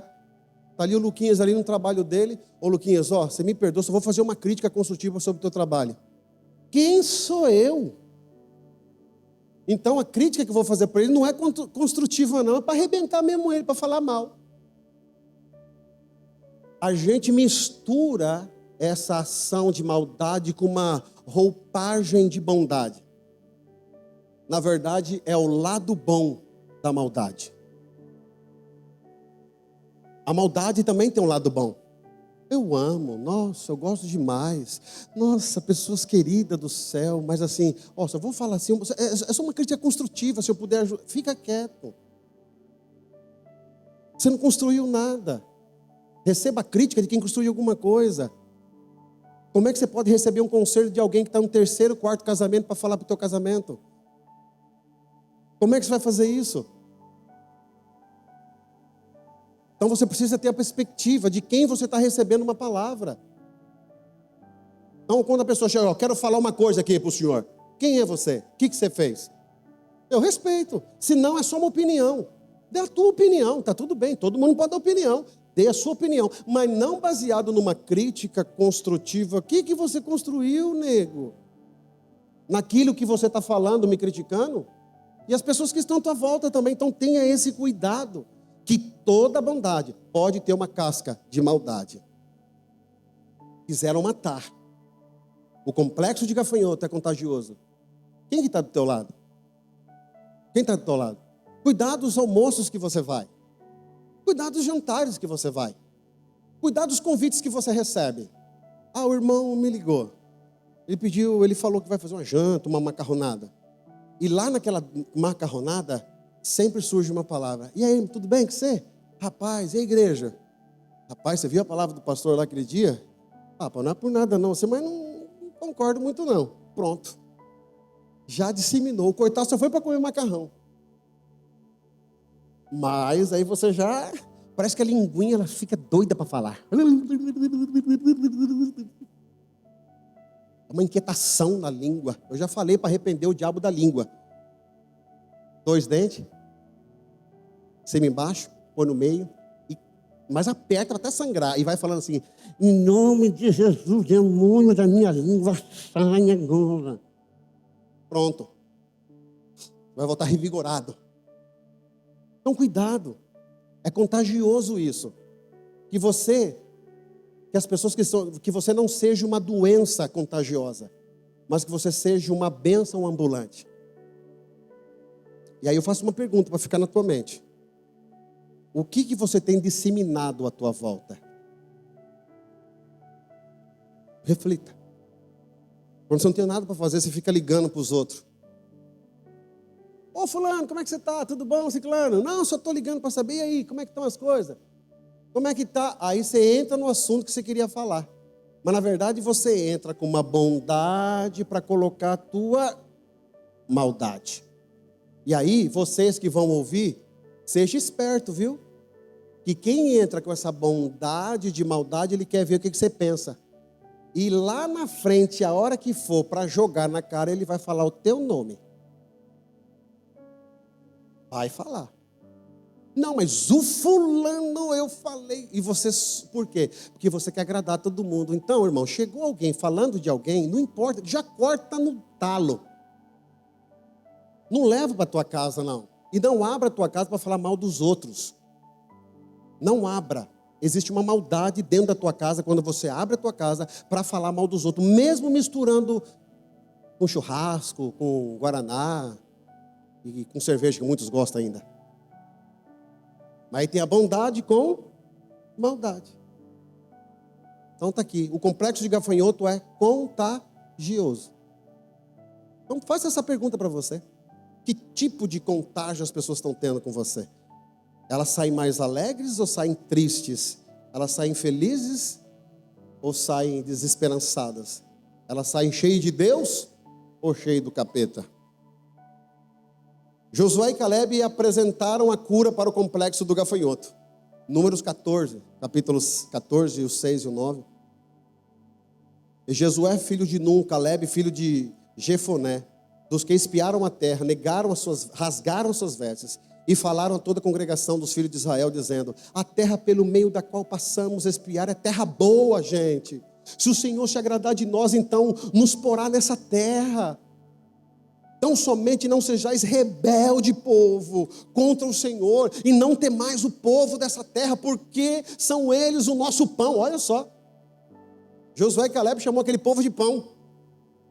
A: Está ali o Luquinhas ali no trabalho dele. Ô Luquinhas, você me perdoa, só vou fazer uma crítica construtiva sobre o teu trabalho. Quem sou eu? Então a crítica que eu vou fazer para ele não é construtiva não, é para arrebentar mesmo ele, para falar mal. A gente mistura essa ação de maldade com uma roupagem de bondade. Na verdade, é o lado bom da maldade. A maldade também tem um lado bom. Eu amo, nossa, eu gosto demais. Nossa, pessoas queridas do céu, mas assim, só vou falar assim, é só uma crítica construtiva, se eu puder ajudar. Fica quieto. Você não construiu nada. Receba a crítica de quem construiu alguma coisa. Como é que você pode receber um conselho de alguém que está no terceiro, quarto casamento para falar para o teu casamento? Como é que você vai fazer isso? Então você precisa ter a perspectiva de quem você está recebendo uma palavra. Então quando a pessoa chega, quero falar uma coisa aqui para o senhor. Quem é você? O que você fez? Eu respeito. Se não, é só uma opinião. Dê a tua opinião, está tudo bem. Todo mundo pode dar opinião. Dê a sua opinião, mas não baseado numa crítica construtiva. O que você construiu, nego? Naquilo que você está falando, me criticando? E as pessoas que estão à tua volta também. Então tenha esse cuidado, que toda bondade pode ter uma casca de maldade. Quiseram matar. O complexo de gafanhoto é contagioso. Quem que está do teu lado? Quem está do teu lado? Cuidado dos almoços que você vai. Cuidado dos jantares que você vai. Cuidado dos convites que você recebe. O irmão me ligou. Ele falou que vai fazer uma janta, uma macarronada. E lá naquela macarronada, sempre surge uma palavra. E aí, tudo bem com você? Rapaz, e a igreja? Rapaz, você viu a palavra do pastor lá aquele dia? Pá, não é por nada não, mas não concordo muito não. Pronto. Já disseminou. O coitado só foi para comer macarrão. Mas aí você já... Parece que a linguinha ela fica doida para falar. Uma inquietação na língua. Eu já falei para arrepender o diabo da língua. 2 dentes. Cima embaixo, põe no meio. Mas aperta até sangrar. E vai falando assim: em nome de Jesus, demônio da minha língua, sai agora. Pronto. Vai voltar revigorado. Então cuidado. É contagioso isso. Que as pessoas que você não seja uma doença contagiosa, mas que você seja uma bênção ambulante. E aí eu faço uma pergunta para ficar na tua mente. O que você tem disseminado à tua volta? Reflita. Quando você não tem nada para fazer, você fica ligando para os outros. Ô fulano, como é que você está? Tudo bom, ciclano? Não, só estou ligando para saber, e aí, como é que estão as coisas? Como é que está? Aí você entra no assunto que você queria falar. Mas na verdade você entra com uma bondade para colocar a tua maldade. E aí, vocês que vão ouvir, seja esperto, viu? Que quem entra com essa bondade de maldade, ele quer ver o que você pensa. E lá na frente, a hora que for para jogar na cara, ele vai falar o teu nome. Vai falar. Não, mas o fulano eu falei. E você, por quê? Porque você quer agradar todo mundo. Então, irmão, chegou alguém falando de alguém, não importa, já corta no talo. Não leva para tua casa, não. E não abra a tua casa para falar mal dos outros. Não abra. Existe uma maldade dentro da tua casa quando você abre a tua casa para falar mal dos outros, mesmo misturando com churrasco, com guaraná e com cerveja, que muitos gostam ainda. Mas aí tem a bondade com maldade. Então está aqui. O complexo de gafanhoto é contagioso. Então faça essa pergunta para você. Que tipo de contágio as pessoas estão tendo com você? Elas saem mais alegres ou saem tristes? Elas saem felizes ou saem desesperançadas? Elas saem cheias de Deus ou cheias do capeta? Josué e Caleb apresentaram a cura para o complexo do gafanhoto. Números 14, capítulos 14, o 6 e o 9. E Josué, filho de Num, Caleb, filho de Jefoné, dos que espiaram a terra, rasgaram suas vestes e falaram a toda a congregação dos filhos de Israel, dizendo: a terra pelo meio da qual passamos a espiar é terra boa, gente. Se o Senhor se agradar de nós, então nos porá nessa terra. Tão somente não sejais rebelde, povo, contra o Senhor, e não temais o povo dessa terra, porque são eles o nosso pão. Olha só, Josué e Caleb chamou aquele povo de pão.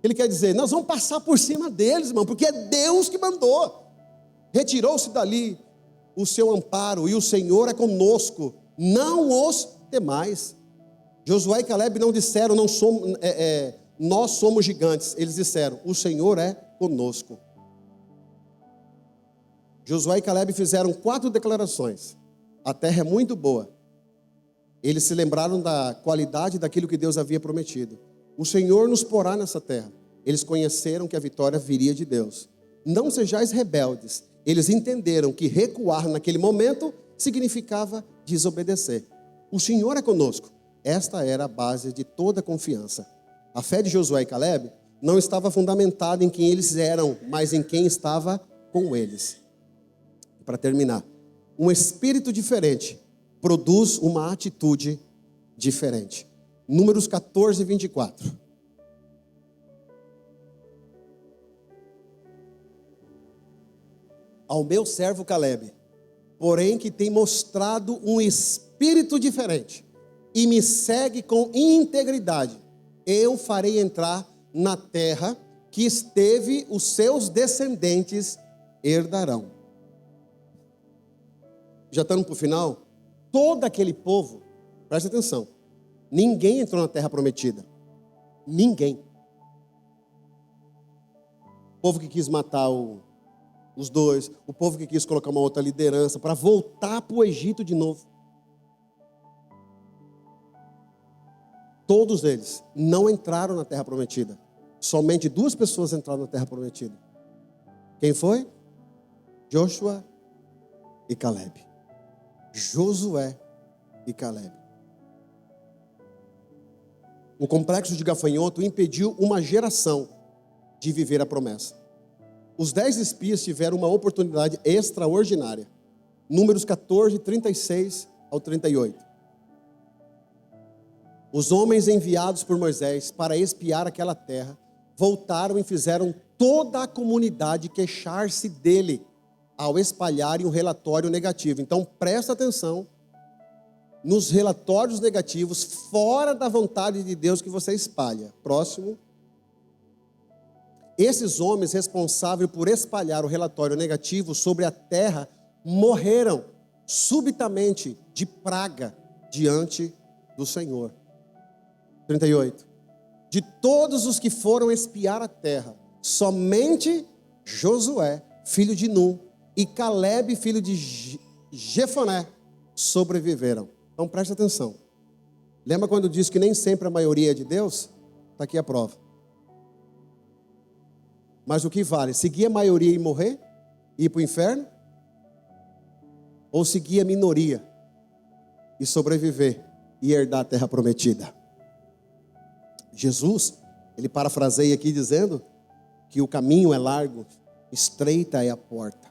A: Ele quer dizer, nós vamos passar por cima deles, irmão, porque é Deus que mandou. Retirou-se dali o seu amparo, e o Senhor é conosco, não os temais. Josué e Caleb não disseram, nós somos gigantes. Eles disseram, o Senhor é conosco. Josué e Caleb fizeram 4 declarações. A terra é muito boa. Eles se lembraram da qualidade daquilo que Deus havia prometido. O Senhor nos porá nessa terra. Eles conheceram que a vitória viria de Deus. Não sejais rebeldes. Eles entenderam que recuar naquele momento significava desobedecer. O Senhor é conosco. Esta era a base de toda confiança. A fé de Josué e Caleb não estava fundamentada em quem eles eram, mas em quem estava com eles. Para terminar, um espírito diferente produz uma atitude diferente. Números 14, 24. Ao meu servo Caleb, porém que tem mostrado um espírito diferente e me segue com integridade, eu farei entrar na terra que esteve os seus descendentes herdarão. Já estamos para o final? Todo aquele povo, presta atenção, ninguém entrou na terra prometida. Ninguém. O povo que quis matar os dois, o povo que quis colocar uma outra liderança para voltar para o Egito de novo. Todos eles não entraram na terra prometida. Somente 2 pessoas entraram na terra prometida. Quem foi? Joshua e Caleb. Josué e Caleb. O complexo de gafanhoto impediu uma geração de viver a promessa. Os 10 espias tiveram uma oportunidade extraordinária. Números 14, 36 ao 38. Os homens enviados por Moisés para espiar aquela terra voltaram e fizeram toda a comunidade queixar-se dele ao espalharem um relatório negativo. Então presta atenção nos relatórios negativos fora da vontade de Deus que você espalha. Próximo. Esses homens responsáveis por espalhar o relatório negativo sobre a terra morreram subitamente de praga diante do Senhor. 38. De todos os que foram espiar a terra, somente Josué, filho de Num, e Caleb, filho de Jefoné, sobreviveram. Então preste atenção. Lembra quando diz que nem sempre a maioria é de Deus? Está aqui a prova. Mas o que vale? Seguir a maioria e morrer? E ir para o inferno? Ou seguir a minoria e sobreviver e herdar a terra prometida? Jesus, ele parafraseia aqui dizendo que o caminho é largo, estreita é a porta.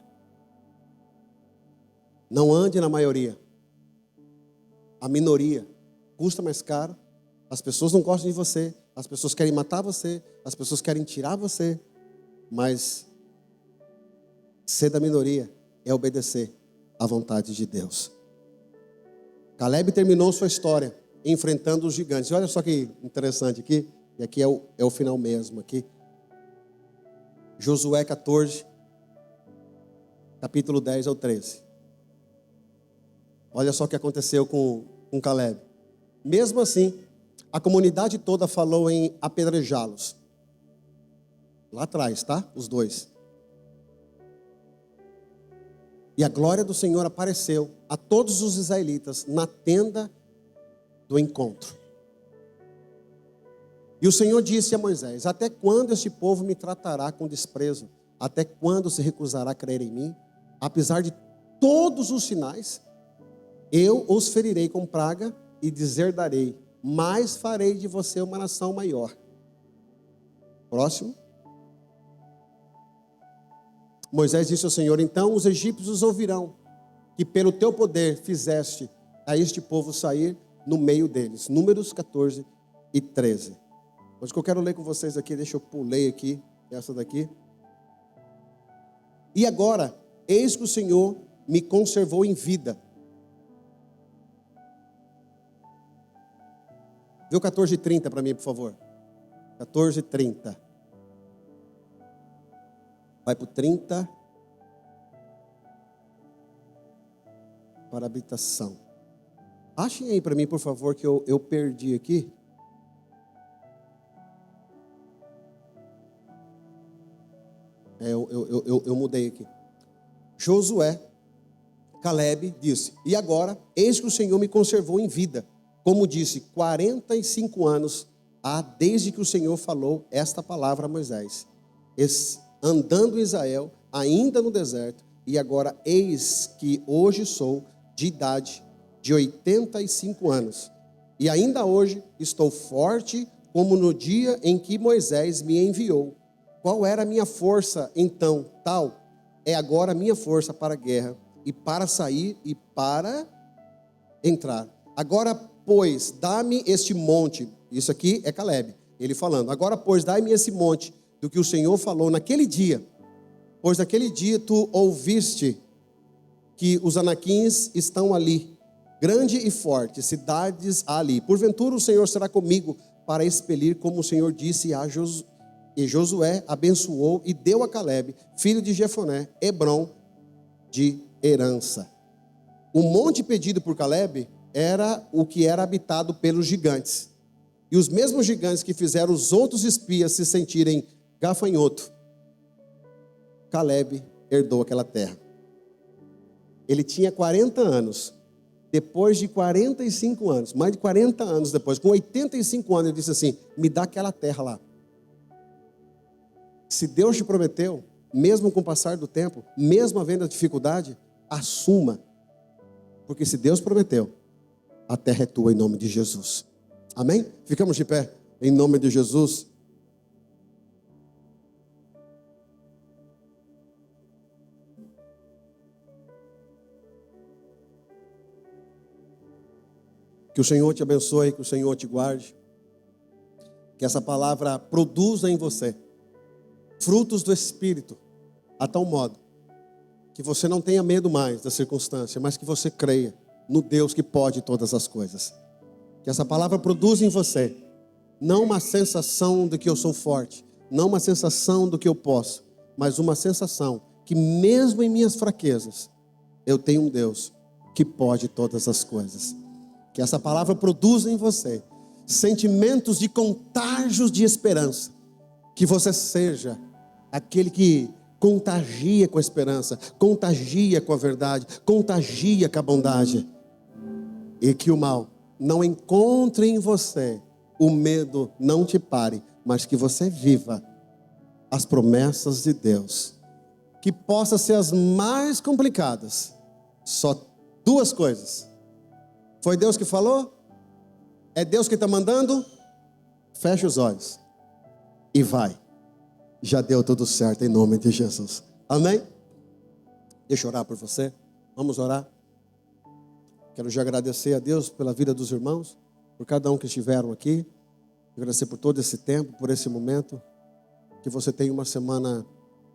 A: Não ande na maioria. A minoria custa mais caro. As pessoas não gostam de você. As pessoas querem matar você. As pessoas querem tirar você. Mas ser da minoria é obedecer à vontade de Deus. Caleb terminou sua história enfrentando os gigantes. E olha só que interessante aqui. E aqui é o final mesmo aqui. Josué 14, capítulo 10 ao 13. Olha só o que aconteceu com Caleb. Mesmo assim, a comunidade toda falou em apedrejá-los. Lá atrás, tá? Os dois. E a glória do Senhor apareceu a todos os israelitas na tenda do encontro. E o Senhor disse a Moisés: até quando este povo me tratará com desprezo? Até quando se recusará a crer em mim? Apesar de todos os sinais? Eu os ferirei com praga e deserdarei, mas farei de você uma nação maior. Próximo. Moisés disse ao Senhor: então os egípcios ouvirão que pelo teu poder fizeste a este povo sair no meio deles. Números 14 e 13. Mas o que eu quero ler com vocês aqui, deixa eu pulei aqui, essa daqui. E agora, eis que o Senhor me conservou em vida. Vê o 14:30 para mim, por favor. 14:30. Vai para o 30. Para a habitação. Achem aí para mim, por favor, que eu perdi aqui. Eu mudei aqui. Josué, Calebe disse: e agora, eis que o Senhor me conservou em vida. Como disse, 45 anos há desde que o Senhor falou esta palavra a Moisés, andando Israel ainda no deserto, e agora eis que hoje sou de idade de 85 anos, e ainda hoje estou forte como no dia em que Moisés me enviou. Qual era a minha força então? Tal é agora a minha força para a guerra, e para sair e para entrar. Agora, pois, dá-me este monte. Isso aqui é Calebe, ele falando. Agora, pois, dá-me esse monte do que o Senhor falou naquele dia. Pois naquele dia tu ouviste que os anaquins estão ali, grande e forte, cidades há ali. Porventura o Senhor será comigo para expelir, como o Senhor disse a Josué. E Josué abençoou e deu a Calebe, filho de Jefoné, Hebrom de herança. O monte pedido por Calebe era o que era habitado pelos gigantes. E os mesmos gigantes que fizeram os outros espias se sentirem gafanhoto, Calebe herdou aquela terra. Ele tinha 40 anos. Depois de 45 anos, mais de 40 anos depois, com 85 anos, ele disse assim: me dá aquela terra lá. Se Deus te prometeu, mesmo com o passar do tempo, mesmo havendo a dificuldade, assuma. Porque se Deus prometeu, a terra é tua em nome de Jesus. Amém? Ficamos de pé em nome de Jesus. Que o Senhor te abençoe, que o Senhor te guarde. Que essa palavra produza em você frutos do Espírito, a tal modo que você não tenha medo mais da circunstância, mas que você creia no Deus que pode todas as coisas. Que essa palavra produza em você não uma sensação de que eu sou forte, não uma sensação do que eu posso, mas uma sensação que mesmo em minhas fraquezas, eu tenho um Deus que pode todas as coisas. Que essa palavra produza em você sentimentos de contágios de esperança. Que você seja aquele que contagia com a esperança, contagia com a verdade, contagia com a bondade. E que o mal não encontre em você, o medo não te pare, mas que você viva as promessas de Deus. Que possa ser as mais complicadas. Só duas coisas. Foi Deus que falou? É Deus que está mandando? Feche os olhos e vai. Já deu tudo certo em nome de Jesus. Amém? Deixa eu orar por você. Vamos orar. Quero já agradecer a Deus pela vida dos irmãos, por cada um que estiveram aqui. Agradecer por todo esse tempo, por esse momento. Que você tenha uma semana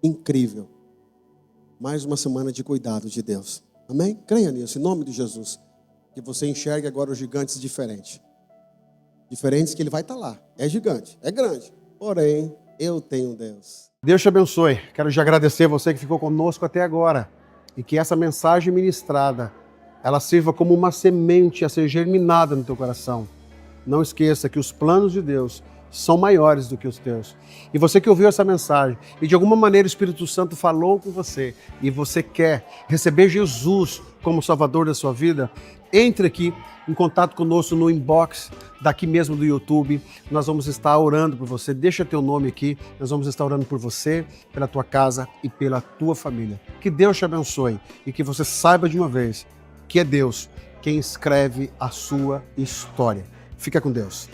A: incrível. Mais uma semana de cuidado de Deus. Amém? Creia nisso, em nome de Jesus. Que você enxergue agora os gigantes diferentes. Diferentes que ele vai estar lá. É gigante, é grande. Porém, eu tenho Deus. Deus te abençoe. Quero já agradecer você que ficou conosco até agora. E que essa mensagem ministrada, ela sirva como uma semente a ser germinada no teu coração. Não esqueça que os planos de Deus são maiores do que os teus. E você que ouviu essa mensagem e de alguma maneira o Espírito Santo falou com você e você quer receber Jesus como Salvador da sua vida, entre aqui em contato conosco no inbox daqui mesmo do YouTube. Nós vamos estar orando por você. Deixa teu nome aqui. Nós vamos estar orando por você, pela tua casa e pela tua família. Que Deus te abençoe e que você saiba de uma vez que é Deus quem escreve a sua história. Fica com Deus.